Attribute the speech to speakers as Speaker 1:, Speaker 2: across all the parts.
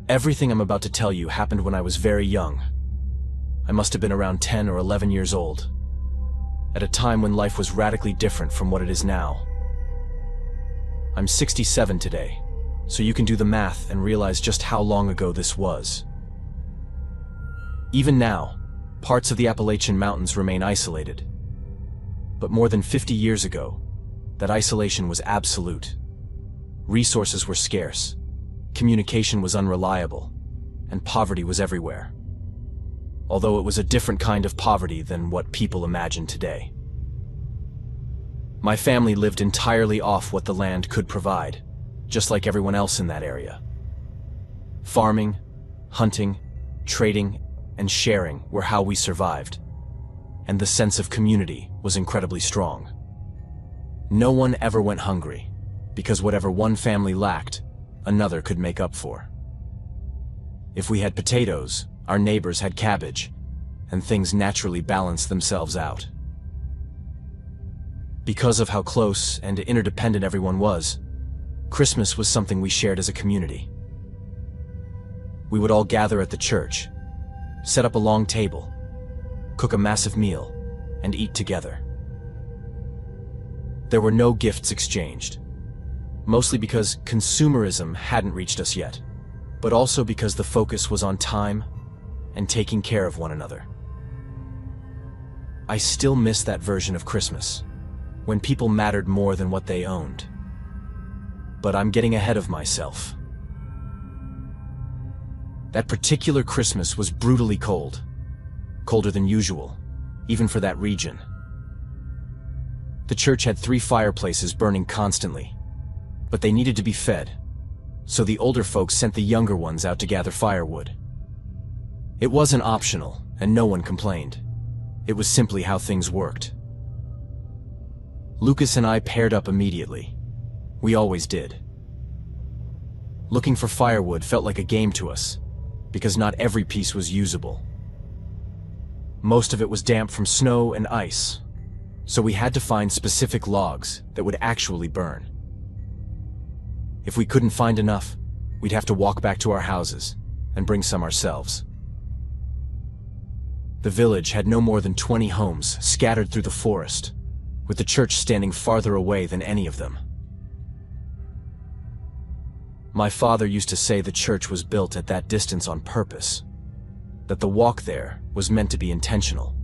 Speaker 1: Everything I'm about to tell you happened when I was very young. I must have been around 10 or 11 years old, at a time when life was radically different from what it is now. I'm 67 today, so you can do the math and realize just how long ago this was. Even now, parts of the Appalachian Mountains remain isolated. But more than 50 years ago, that isolation was absolute. Resources were scarce, communication was unreliable, and poverty was everywhere. Although it was a different kind of poverty than what people imagine today. My family lived entirely off what the land could provide, just like everyone else in that area. Farming, hunting, trading, and sharing were how we survived, and the sense of community was incredibly strong. No one ever went hungry, because whatever one family lacked, another could make up for. If we had potatoes, our neighbors had cabbage, and things naturally balanced themselves out. Because of how close and interdependent everyone was, Christmas was something we shared as a community. We would all gather at the church, set up a long table, cook a massive meal, and eat together. There were no gifts exchanged, mostly because consumerism hadn't reached us yet, but also because the focus was on time and taking care of one another. I still miss that version of Christmas, when people mattered more than what they owned. But I'm getting ahead of myself. That particular Christmas was brutally cold, colder than usual, even for that region. The church had 3 fireplaces burning constantly, but they needed to be fed, so the older folks sent the younger ones out to gather firewood. It wasn't optional, and no one complained. It was simply how things worked. Lucas and I paired up immediately. We always did. Looking for firewood felt like a game to us, because not every piece was usable. Most of it was damp from snow and ice, so we had to find specific logs that would actually burn. If we couldn't find enough, we'd have to walk back to our houses and bring some ourselves. The village had no more than 20 homes scattered through the forest, with the church standing farther away than any of them. My father used to say the church was built at that distance on purpose, that the walk there was meant to be intentional,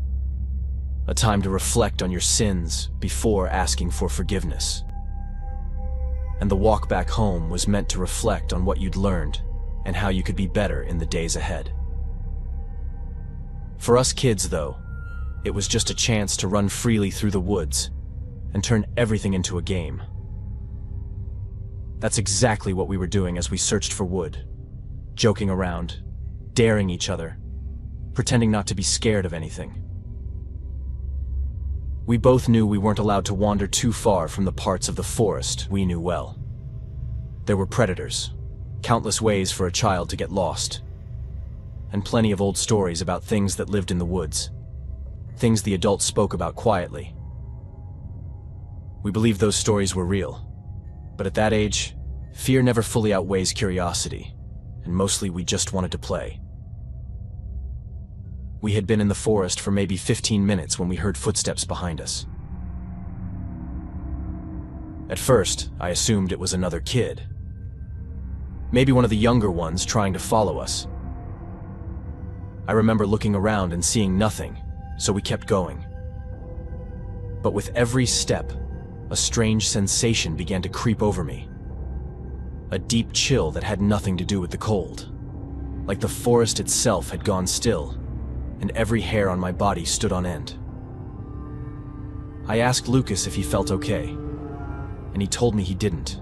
Speaker 1: a time to reflect on your sins before asking for forgiveness. And the walk back home was meant to reflect on what you'd learned and how you could be better in the days ahead. For us kids, though, it was just a chance to run freely through the woods and turn everything into a game. That's exactly what we were doing as we searched for wood, joking around, daring each other, pretending not to be scared of anything. We both knew we weren't allowed to wander too far from the parts of the forest we knew well. There were predators, countless ways for a child to get lost, and plenty of old stories about things that lived in the woods, things the adults spoke about quietly. We believed those stories were real, but at that age, fear never fully outweighs curiosity, and mostly we just wanted to play. We had been in the forest for maybe 15 minutes when we heard footsteps behind us. At first, I assumed it was another kid. Maybe one of the younger ones trying to follow us. I remember looking around and seeing nothing, so we kept going. But with every step, a strange sensation began to creep over me. A deep chill that had nothing to do with the cold. Like the forest itself had gone still, and every hair on my body stood on end. I asked Lucas if he felt okay, and he told me he didn't,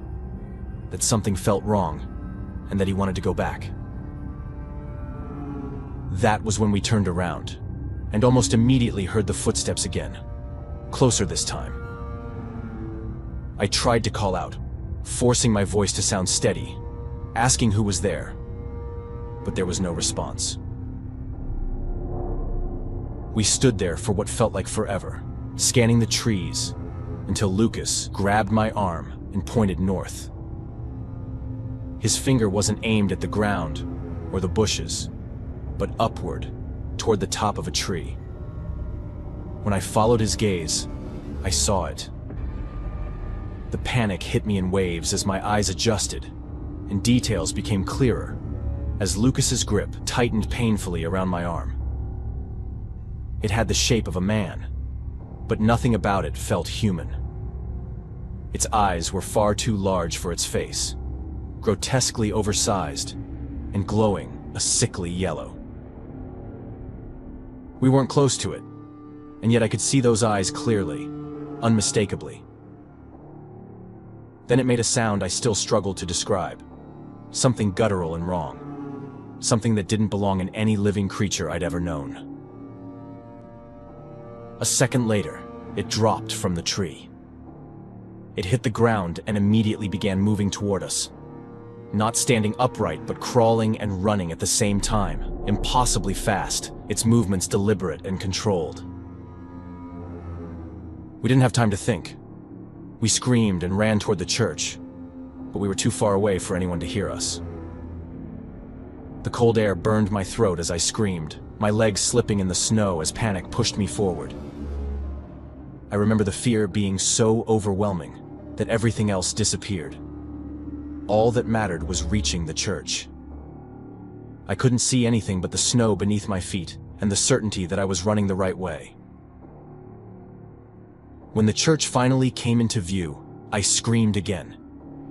Speaker 1: that something felt wrong, and that he wanted to go back. That was when we turned around, and almost immediately heard the footsteps again, closer this time. I tried to call out, forcing my voice to sound steady, asking who was there, but there was no response. We stood there for what felt like forever, scanning the trees, until Lucas grabbed my arm and pointed north. His finger wasn't aimed at the ground, or the bushes, but upward, toward the top of a tree. When I followed his gaze, I saw it. The panic hit me in waves as my eyes adjusted, and details became clearer as Lucas's grip tightened painfully around my arm. It had the shape of a man, but nothing about it felt human. Its eyes were far too large for its face, grotesquely oversized and glowing a sickly yellow. We weren't close to it, and yet I could see those eyes clearly, unmistakably. Then it made a sound I still struggled to describe. Something guttural and wrong. Something that didn't belong in any living creature I'd ever known. A second later, it dropped from the tree. It hit the ground and immediately began moving toward us. Not standing upright, but crawling and running at the same time, impossibly fast, its movements deliberate and controlled. We didn't have time to think. We screamed and ran toward the church, but we were too far away for anyone to hear us. The cold air burned my throat as I screamed, my legs slipping in the snow as panic pushed me forward. I remember the fear being so overwhelming that everything else disappeared. All that mattered was reaching the church. I couldn't see anything but the snow beneath my feet and the certainty that I was running the right way. When the church finally came into view, I screamed again,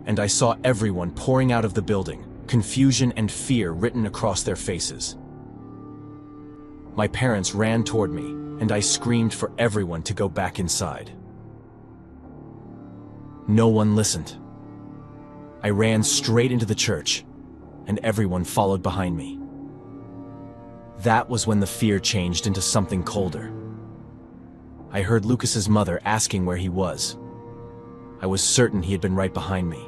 Speaker 1: and I saw everyone pouring out of the building, confusion and fear written across their faces. My parents ran toward me, and I screamed for everyone to go back inside. No one listened. I ran straight into the church, and everyone followed behind me. That was when the fear changed into something colder. I heard Lucas's mother asking where he was. I was certain he had been right behind me.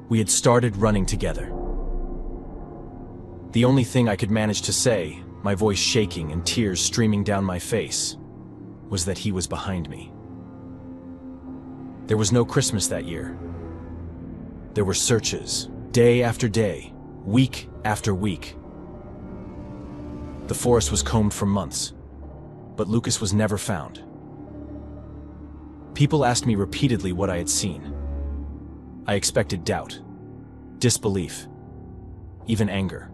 Speaker 1: We had started running together. The only thing I could manage to say, my voice shaking and tears streaming down my face, was that he was behind me. There was no Christmas that year. There were searches, day after day, week after week. The forest was combed for months, but Lucas was never found. People asked me repeatedly what I had seen. I expected doubt, disbelief, even anger.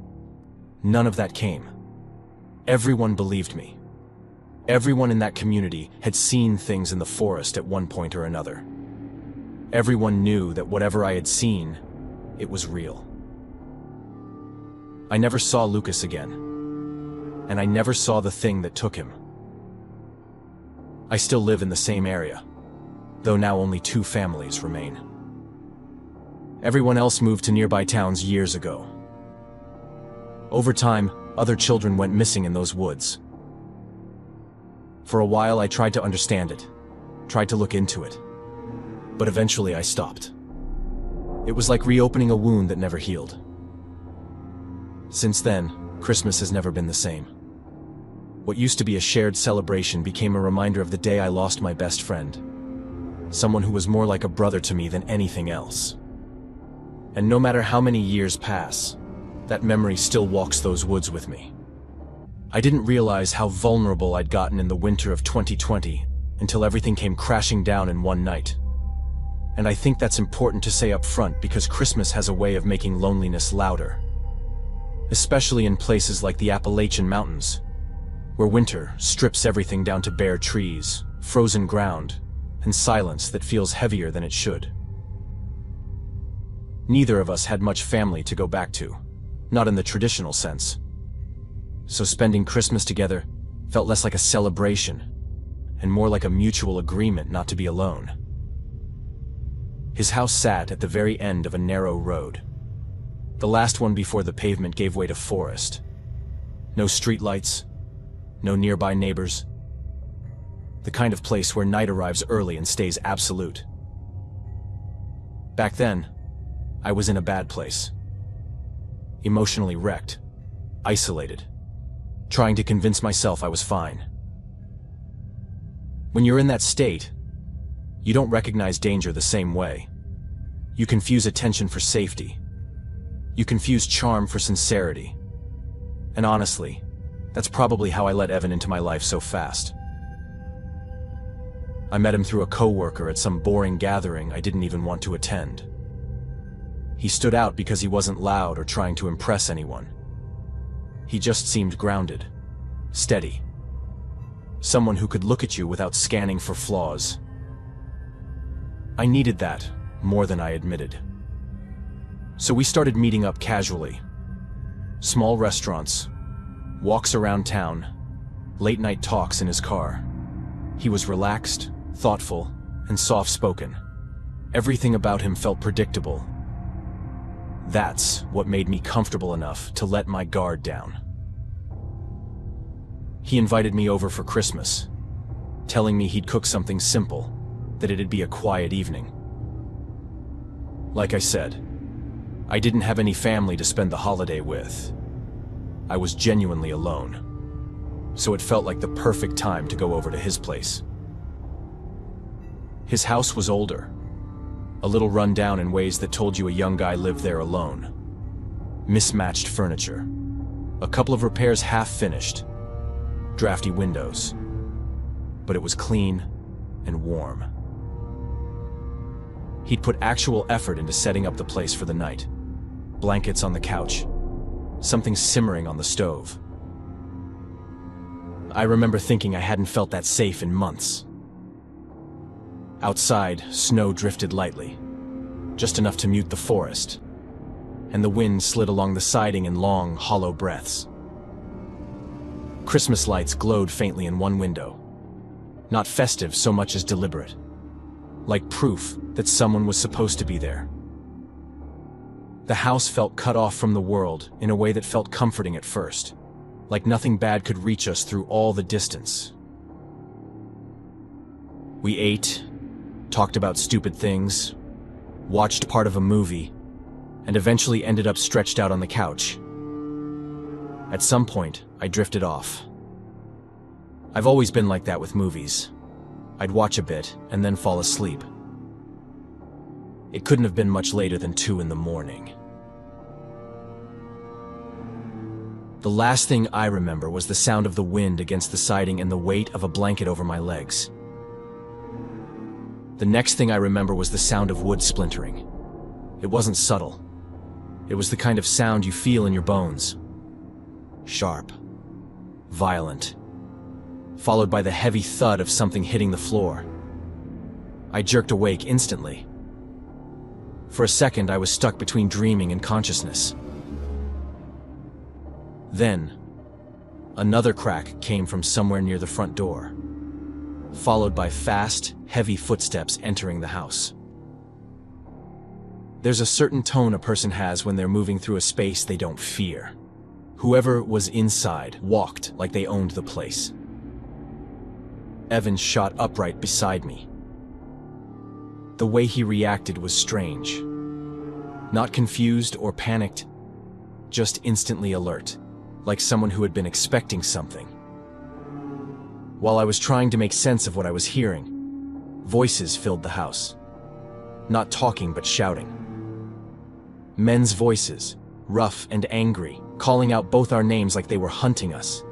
Speaker 1: None of that came. Everyone believed me. Everyone in that community had seen things in the forest at one point or another. Everyone knew that whatever I had seen, it was real. I never saw Lucas again, and I never saw the thing that took him. I still live in the same area, though now only 2 families remain. Everyone else moved to nearby towns years ago. Over time, other children went missing in those woods. For a while I tried to understand it, tried to look into it, but eventually I stopped. It was like reopening a wound that never healed. Since then, Christmas has never been the same. What used to be a shared celebration became a reminder of the day I lost my best friend, someone who was more like a brother to me than anything else. And no matter how many years pass, that memory still walks those woods with me. I didn't realize how vulnerable I'd gotten in the winter of 2020 until everything came crashing down in one night. And I think that's important to say up front because Christmas has a way of making loneliness louder. Especially in places like the Appalachian Mountains, where winter strips everything down to bare trees, frozen ground, and silence that feels heavier than it should. Neither of us had much family to go back to, not in the traditional sense. So spending Christmas together felt less like a celebration, and more like a mutual agreement not to be alone. His house sat at the very end of a narrow road, the last one before the pavement gave way to forest. No streetlights, no nearby neighbors. The kind of place where night arrives early and stays absolute. Back then, I was in a bad place. Emotionally wrecked, isolated, trying to convince myself I was fine. When you're in that state, you don't recognize danger the same way. You confuse attention for safety. You confuse charm for sincerity. And honestly, that's probably how I let Evan into my life so fast. I met him through a coworker at some boring gathering I didn't even want to attend. He stood out because he wasn't loud or trying to impress anyone. He just seemed grounded, steady. Someone who could look at you without scanning for flaws. I needed that more than I admitted. So we started meeting up casually. Small restaurants, walks around town, late-night talks in his car. He was relaxed, thoughtful, and soft-spoken. Everything about him felt predictable. That's what made me comfortable enough to let my guard down. He invited me over for Christmas, telling me he'd cook something simple, that it'd be a quiet evening. Like I said, I didn't have any family to spend the holiday with. I was genuinely alone, so it felt like the perfect time to go over to his place. His house was older, a little run down in ways that told you a young guy lived there alone. Mismatched furniture, a couple of repairs half finished, drafty windows, but it was clean and warm. He'd put actual effort into setting up the place for the night. Blankets on the couch, something simmering on the stove. I remember thinking I hadn't felt that safe in months. Outside, snow drifted lightly, just enough to mute the forest, and the wind slid along the siding in long, hollow breaths. Christmas lights glowed faintly in one window, not festive so much as deliberate, like proof that someone was supposed to be there. The house felt cut off from the world in a way that felt comforting at first, like nothing bad could reach us through all the distance. We ate, talked about stupid things, watched part of a movie, and eventually ended up stretched out on the couch. At some point, I drifted off. I've always been like that with movies. I'd watch a bit and then fall asleep. It couldn't have been much later than 2 in the morning. The last thing I remember was the sound of the wind against the siding and the weight of a blanket over my legs. The next thing I remember was the sound of wood splintering. It wasn't subtle. It was the kind of sound you feel in your bones. Sharp, violent, followed by the heavy thud of something hitting the floor. I jerked awake instantly. For a second, I was stuck between dreaming and consciousness. Then, another crack came from somewhere near the front door, followed by fast, heavy footsteps entering the house. There's a certain tone a person has when they're moving through a space they don't fear. Whoever was inside walked like they owned the place. Evan shot upright beside me. The way he reacted was strange. Not confused or panicked, just instantly alert, like someone who had been expecting something. While I was trying to make sense of what I was hearing, voices filled the house. Not talking, but shouting. Men's voices, rough and angry, calling out both our names like they were hunting us.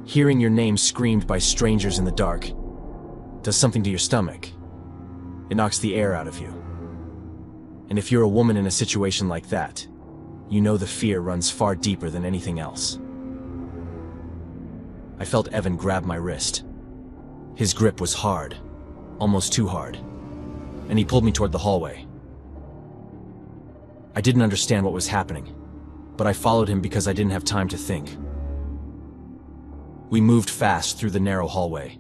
Speaker 1: Hearing your name screamed by strangers in the dark does something to your stomach. It knocks the air out of you. And if you're a woman in a situation like that, you know the fear runs far deeper than anything else. I felt Evan grab my wrist. His grip was hard, almost too hard, and he pulled me toward the hallway. I didn't understand what was happening, but I followed him because I didn't have time to think. We moved fast through the narrow hallway,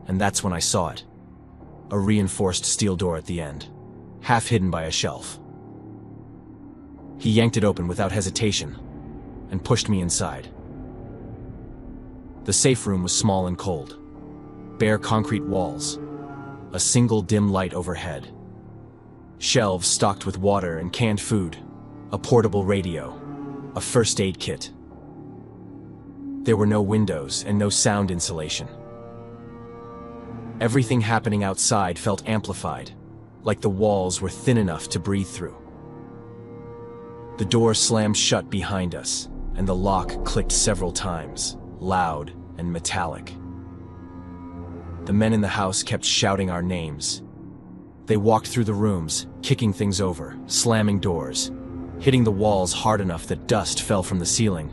Speaker 1: and that's when I saw it. A reinforced steel door at the end, half hidden by a shelf. He yanked it open without hesitation and pushed me inside. The safe room was small and cold. Bare concrete walls, a single dim light overhead. Shelves stocked with water and canned food, a portable radio, a first aid kit. There were no windows and no sound insulation. Everything happening outside felt amplified, like the walls were thin enough to breathe through. The door slammed shut behind us, and the lock clicked several times, loud and metallic. The men in the house kept shouting our names. They walked through the rooms, kicking things over, slamming doors, hitting the walls hard enough that dust fell from the ceiling.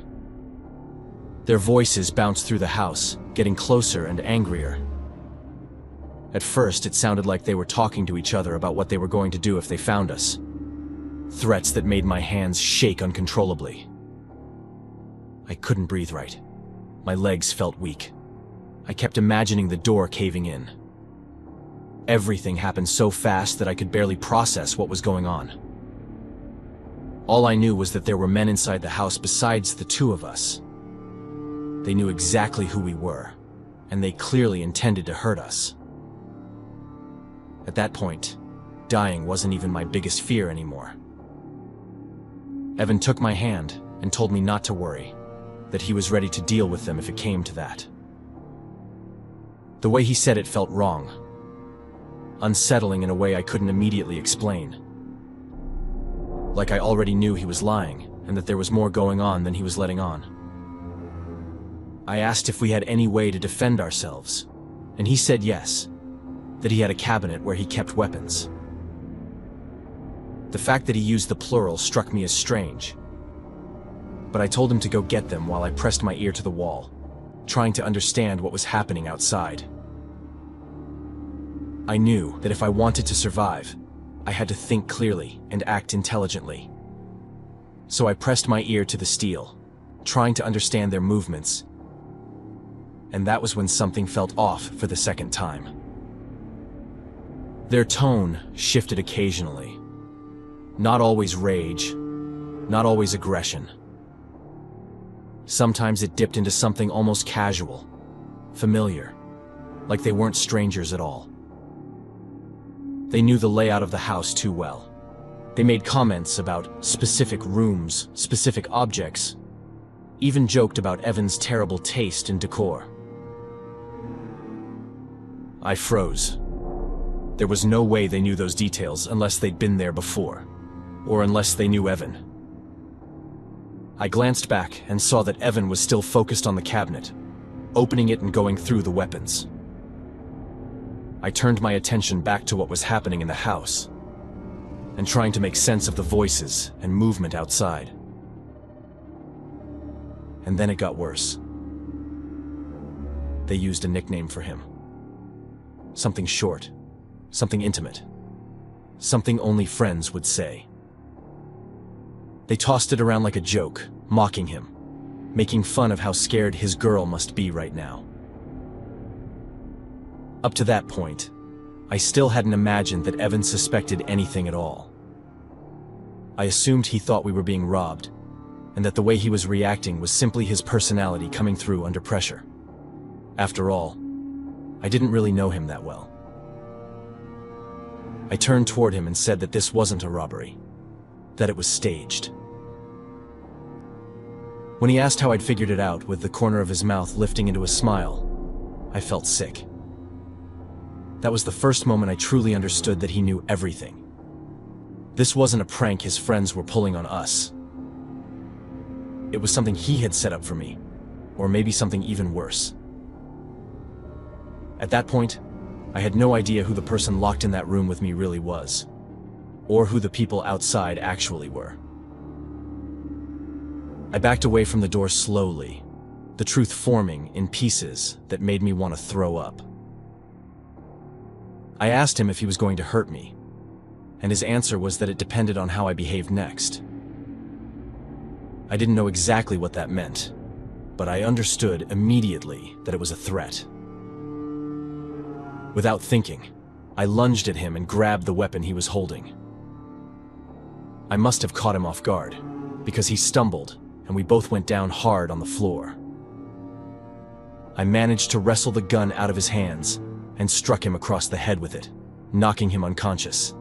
Speaker 1: Their voices bounced through the house, getting closer and angrier. At first, it sounded like they were talking to each other about what they were going to do if they found us. Threats that made my hands shake uncontrollably. I couldn't breathe right. My legs felt weak. I kept imagining the door caving in. Everything happened so fast that I could barely process what was going on. All I knew was that there were men inside the house besides the two of us. They knew exactly who we were, and they clearly intended to hurt us. At that point, dying wasn't even my biggest fear anymore. Evan took my hand and told me not to worry, that he was ready to deal with them if it came to that. The way he said it felt wrong, unsettling in a way I couldn't immediately explain. Like I already knew he was lying, and that there was more going on than he was letting on. I asked if we had any way to defend ourselves, and he said yes, that he had a cabinet where he kept weapons. The fact that he used the plural struck me as strange, but I told him to go get them while I pressed my ear to the wall, trying to understand what was happening outside. I knew that if I wanted to survive, I had to think clearly and act intelligently. So I pressed my ear to the steel, trying to understand their movements, and that was when something felt off for the second time. Their tone shifted occasionally. Not always rage, not always aggression. Sometimes it dipped into something almost casual, familiar, like they weren't strangers at all. They knew the layout of the house too well. They made comments about specific rooms, specific objects, even joked about Evan's terrible taste in decor. I froze. There was no way they knew those details unless they'd been there before, or unless they knew Evan. I glanced back and saw that Evan was still focused on the cabinet, opening it and going through the weapons. I turned my attention back to what was happening in the house, and trying to make sense of the voices and movement outside. And then it got worse. They used a nickname for him. Something short. Something intimate. Something only friends would say. They tossed it around like a joke, mocking him, making fun of how scared his girl must be right now. Up to that point, I still hadn't imagined that Evan suspected anything at all. I assumed he thought we were being robbed, and that the way he was reacting was simply his personality coming through under pressure. After all, I didn't really know him that well. I turned toward him and said that this wasn't a robbery, that it was staged. When he asked how I'd figured it out, with the corner of his mouth lifting into a smile, I felt sick. That was the first moment I truly understood that he knew everything. This wasn't a prank his friends were pulling on us. It was something he had set up for me, or maybe something even worse. At that point, I had no idea who the person locked in that room with me really was, or who the people outside actually were. I backed away from the door slowly, the truth forming in pieces that made me want to throw up. I asked him if he was going to hurt me, and his answer was that it depended on how I behaved next. I didn't know exactly what that meant, but I understood immediately that it was a threat. Without thinking, I lunged at him and grabbed the weapon he was holding. I must have caught him off guard, because he stumbled, and we both went down hard on the floor. I managed to wrestle the gun out of his hands and struck him across the head with it, knocking him unconscious.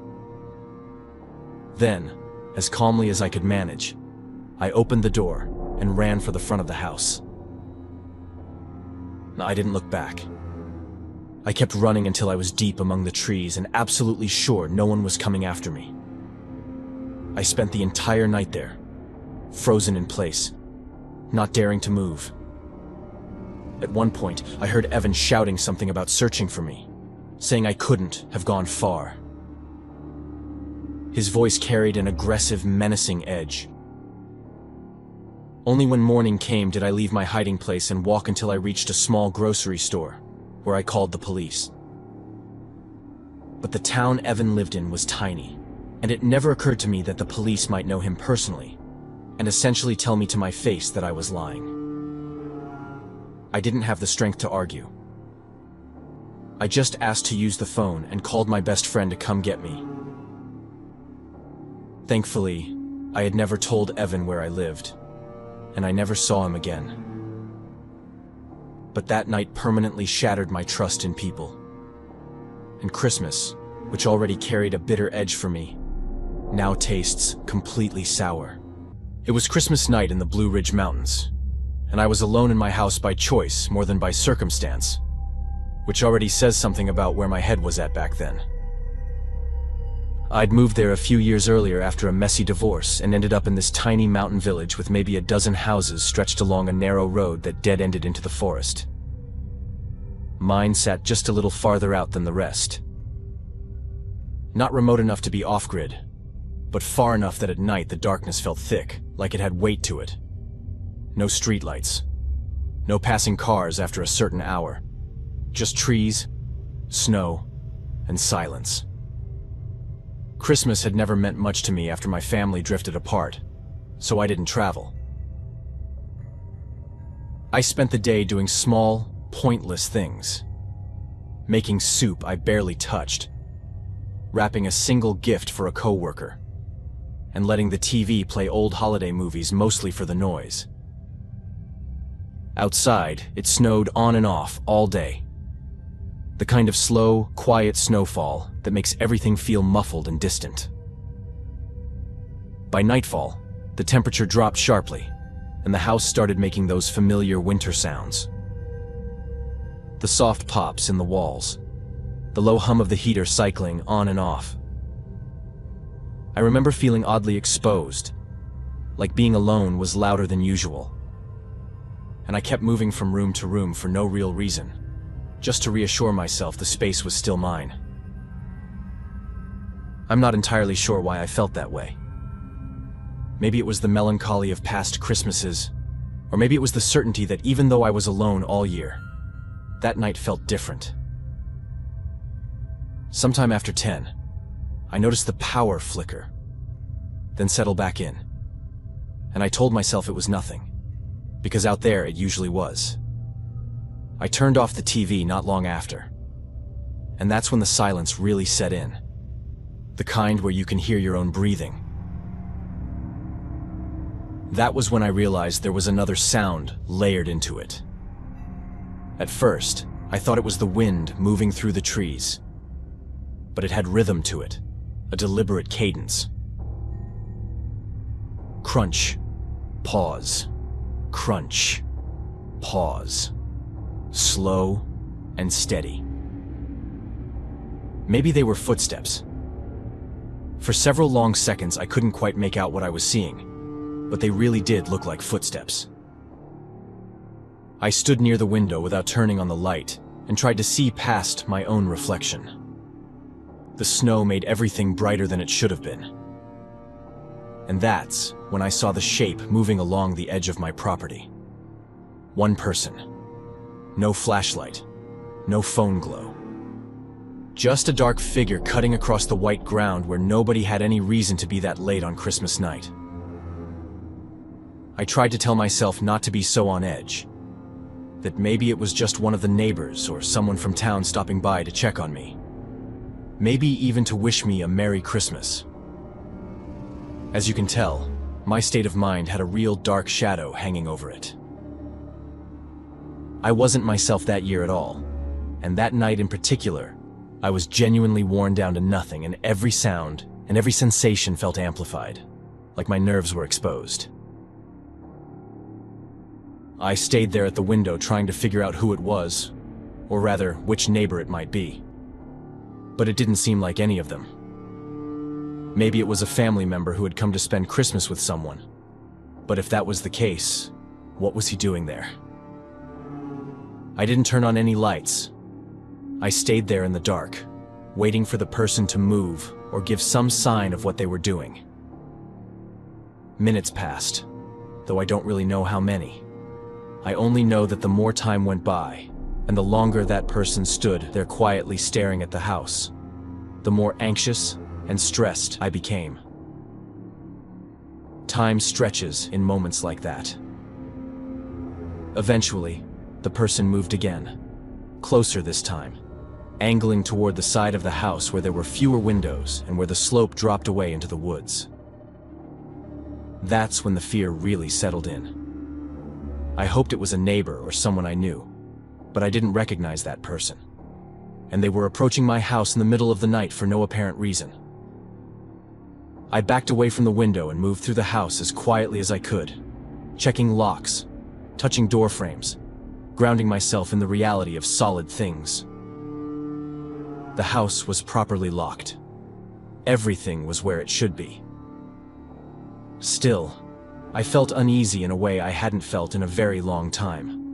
Speaker 1: Then, as calmly as I could manage, I opened the door and ran for the front of the house. I didn't look back. I kept running until I was deep among the trees and absolutely sure no one was coming after me. I spent the entire night there, frozen in place, not daring to move. At one point, I heard Evan shouting something about searching for me, saying I couldn't have gone far. His voice carried an aggressive, menacing edge. Only when morning came did I leave my hiding place and walk until I reached a small grocery store, where I called the police. But the town Evan lived in was tiny, and it never occurred to me that the police might know him personally, and essentially tell me to my face that I was lying. I didn't have the strength to argue. I just asked to use the phone and called my best friend to come get me. Thankfully, I had never told Evan where I lived, and I never saw him again. But that night permanently shattered my trust in people. And Christmas, which already carried a bitter edge for me, now tastes completely sour. It was Christmas night in the Blue Ridge Mountains, and I was alone in my house by choice more than by circumstance, which already says something about where my head was at back then. I'd moved there a few years earlier after a messy divorce and ended up in this tiny mountain village with maybe a dozen houses stretched along a narrow road that dead-ended into the forest. Mine sat just a little farther out than the rest. Not remote enough to be off-grid, but far enough that at night the darkness felt thick, like it had weight to it. No streetlights. No passing cars after a certain hour. Just trees, snow, and silence. Christmas had never meant much to me after my family drifted apart, so I didn't travel. I spent the day doing small, pointless things. Making soup I barely touched, wrapping a single gift for a coworker, and letting the TV play old holiday movies mostly for the noise. Outside, it snowed on and off all day. The kind of slow, quiet snowfall that makes everything feel muffled and distant. By nightfall, the temperature dropped sharply, and the house started making those familiar winter sounds. The soft pops in the walls, the low hum of the heater cycling on and off. I remember feeling oddly exposed, like being alone was louder than usual. And I kept moving from room to room for no real reason, just to reassure myself the space was still mine. I'm not entirely sure why I felt that way. Maybe it was the melancholy of past Christmases, or maybe it was the certainty that even though I was alone all year, that night felt different. Sometime after 10, I noticed the power flicker, then settle back in, and I told myself it was nothing, because out there it usually was. I turned off the TV not long after, and that's when the silence really set in. The kind where you can hear your own breathing. That was when I realized there was another sound layered into it. At first, I thought it was the wind moving through the trees, but it had rhythm to it, a deliberate cadence. Crunch, pause, crunch, pause. Slow and steady. Maybe they were footsteps. For several long seconds, I couldn't quite make out what I was seeing, but they really did look like footsteps. I stood near the window without turning on the light and tried to see past my own reflection. The snow made everything brighter than it should have been. And that's when I saw the shape moving along the edge of my property. One person. No flashlight, no phone glow. Just a dark figure cutting across the white ground where nobody had any reason to be that late on Christmas night. I tried to tell myself not to be so on edge, that maybe it was just one of the neighbors or someone from town stopping by to check on me. Maybe even to wish me a Merry Christmas. As you can tell, my state of mind had a real dark shadow hanging over it. I wasn't myself that year at all, and that night in particular, I was genuinely worn down to nothing, and every sound and every sensation felt amplified, like my nerves were exposed. I stayed there at the window trying to figure out who it was, or rather, which neighbor it might be. But it didn't seem like any of them. Maybe it was a family member who had come to spend Christmas with someone, But if that was the case, what was he doing there? I didn't turn on any lights. I stayed there in the dark, waiting for the person to move or give some sign of what they were doing. Minutes passed, though I don't really know how many. I only know that the more time went by, and the longer that person stood there quietly staring at the house, the more anxious and stressed I became. Time stretches in moments like that. Eventually, the person moved again, closer this time, angling toward the side of the house where there were fewer windows and where the slope dropped away into the woods. That's when the fear really settled in. I hoped it was a neighbor or someone I knew, but I didn't recognize that person. And they were approaching my house in the middle of the night for no apparent reason. I backed away from the window and moved through the house as quietly as I could, checking locks, touching door frames, grounding myself in the reality of solid things. The house was properly locked. Everything was where it should be. Still, I felt uneasy in a way I hadn't felt in a very long time.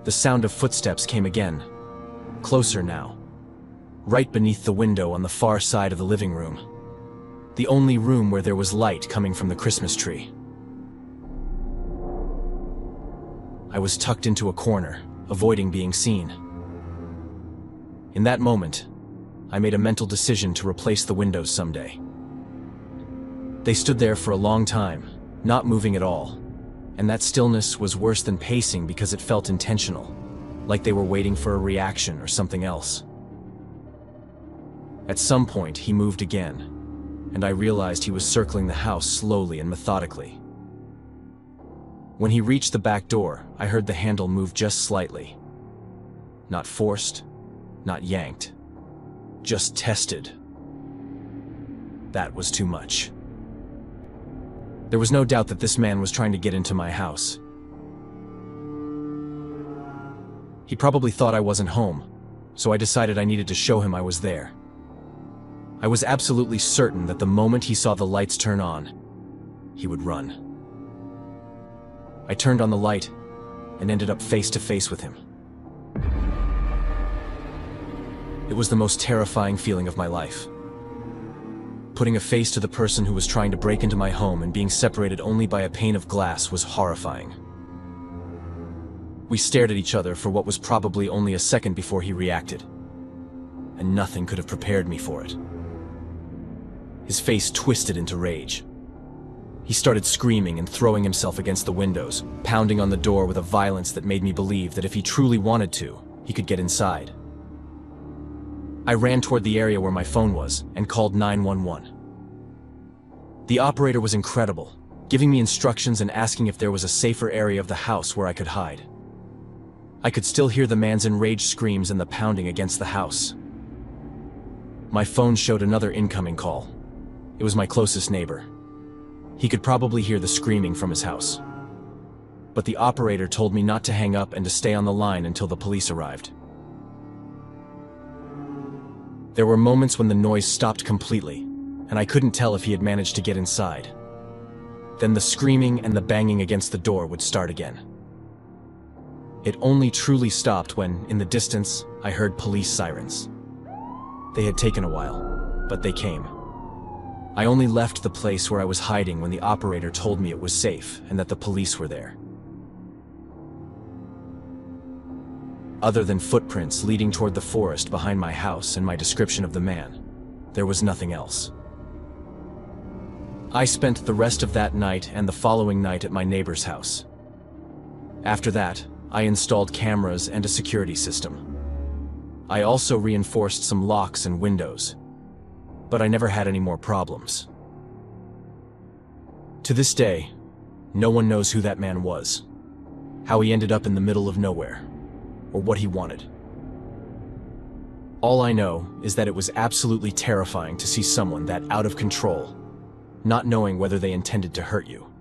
Speaker 1: The sound of footsteps came again, closer now, right beneath the window on the far side of the living room, the only room where there was light coming from the Christmas tree. I was tucked into a corner, avoiding being seen. In that moment, I made a mental decision to replace the windows someday. They stood there for a long time, not moving at all, and that stillness was worse than pacing because it felt intentional, like they were waiting for a reaction or something else. At some point, he moved again, and I realized he was circling the house slowly and methodically. When he reached the back door, I heard the handle move just slightly. Not forced, not yanked, just tested. That was too much. There was no doubt that this man was trying to get into my house. He probably thought I wasn't home, so I decided I needed to show him I was there. I was absolutely certain that the moment he saw the lights turn on, he would run. I turned on the light and ended up face to face with him. It was the most terrifying feeling of my life. Putting a face to the person who was trying to break into my home and being separated only by a pane of glass was horrifying. We stared at each other for what was probably only a second before he reacted, and nothing could have prepared me for it. His face twisted into rage. He started screaming and throwing himself against the windows, pounding on the door with a violence that made me believe that if he truly wanted to, he could get inside. I ran toward the area where my phone was and called 911. The operator was incredible, giving me instructions and asking if there was a safer area of the house where I could hide. I could still hear the man's enraged screams and the pounding against the house. My phone showed another incoming call. It was my closest neighbor. He could probably hear the screaming from his house. But the operator told me not to hang up and to stay on the line until the police arrived. There were moments when the noise stopped completely, and I couldn't tell if he had managed to get inside. Then the screaming and the banging against the door would start again. It only truly stopped when, in the distance, I heard police sirens. They had taken a while, but they came. I only left the place where I was hiding when the operator told me it was safe and that the police were there. Other than footprints leading toward the forest behind my house and my description of the man, there was nothing else. I spent the rest of that night and the following night at my neighbor's house. After that, I installed cameras and a security system. I also reinforced some locks and windows, but I never had any more problems. To this day, no one knows who that man was, how he ended up in the middle of nowhere, or what he wanted. All I know is that it was absolutely terrifying to see someone that out of control, not knowing whether they intended to hurt you.